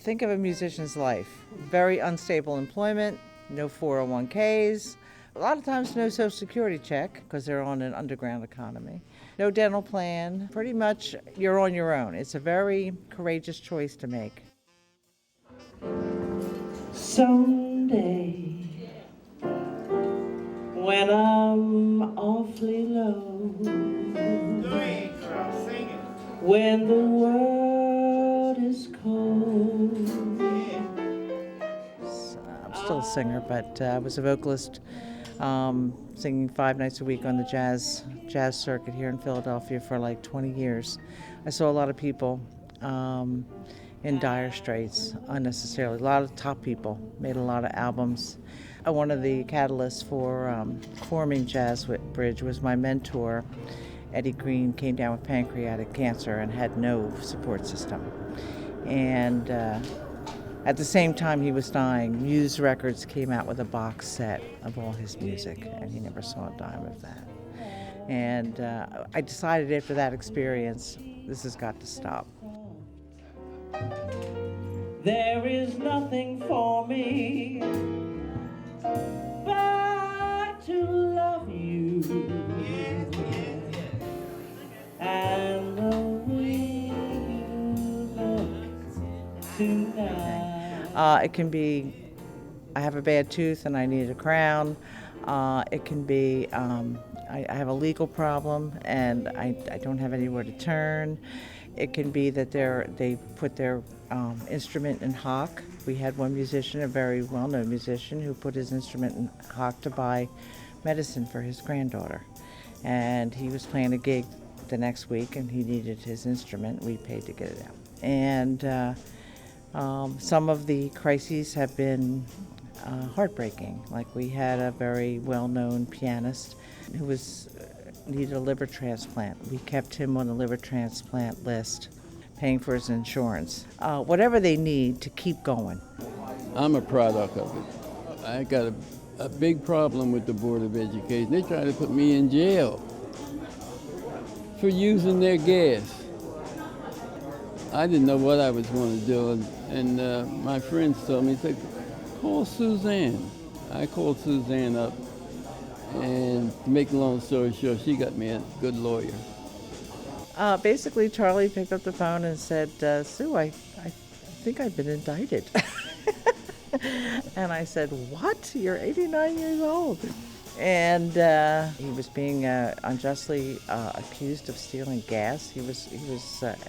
Think of a musician's life. Very unstable employment, no 401ks, a lot of times no Social Security check because they're on an underground economy. No dental plan. Pretty much you're on your own. It's a very courageous choice to make. Someday, when I'm awfully low, when the world is cold. I'm still a singer, but I was a vocalist, singing 5 nights a week on the jazz circuit here in Philadelphia for like 20 years. I saw a lot of people in dire straits unnecessarily. A lot of top people made a lot of albums. One of the catalysts for forming Jazz Bridge was my mentor, Eddie Green. Came down with pancreatic cancer and had no support system. And at the same time he was dying, Muse Records came out with a box set of all his music, and he never saw a dime of that. And I decided after that experience, this has got to stop. There is nothing for me but to love you, and the way you look tonight. It can be, I have a bad tooth and I need a crown. It can be, I have a legal problem and I don't have anywhere to turn. It can be that they put their instrument in hock. We had one musician, a very well-known musician, who put his instrument in hock to buy medicine for his granddaughter. And he was playing a gig the next week and he needed his instrument. We paid to get it out. And some of the crises have been heartbreaking. Like we had a very well-known pianist who needed a liver transplant. We kept him on the liver transplant list, paying for his insurance. Whatever they need to keep going. I'm a product of it. I got a big problem with the Board of Education. They tried to put me in jail for using their gas. I didn't know what I was going to do, and my friends told me, they call Suzanne. I called Suzanne up, and to make a long story short, she got me a good lawyer. Basically, Charlie picked up the phone and said, Sue, I think I've been indicted. And I said, what? You're 89 years old. And he was being unjustly accused of stealing gas. He was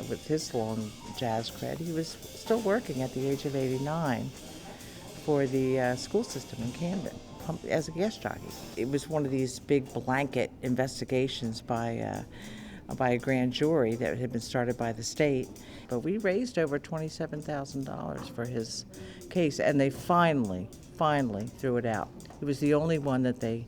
with his long jazz cred, he was still working at the age of 89 for the school system in Camden as a gas jockey. It was one of these big blanket investigations by a grand jury that had been started by the state. But we raised over $27,000 for his case, and they finally threw it out. He was the only one that they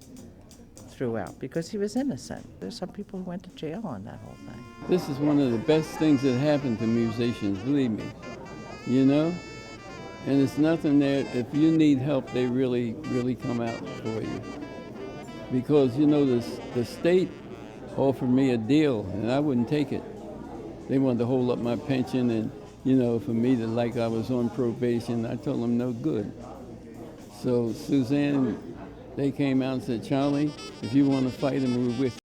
threw out because he was innocent. There's some people who went to jail on that whole thing. This is one of the best things that happened to musicians, believe me, you know? And it's nothing that if you need help, they really come out for you. Because, you know, the state offered me a deal, and I wouldn't take it. They wanted to hold up my pension, and, you know, for me to like I was on probation, I told them no good. So Suzanne, they came out and said, Charlie, if you want to fight him, we're with you.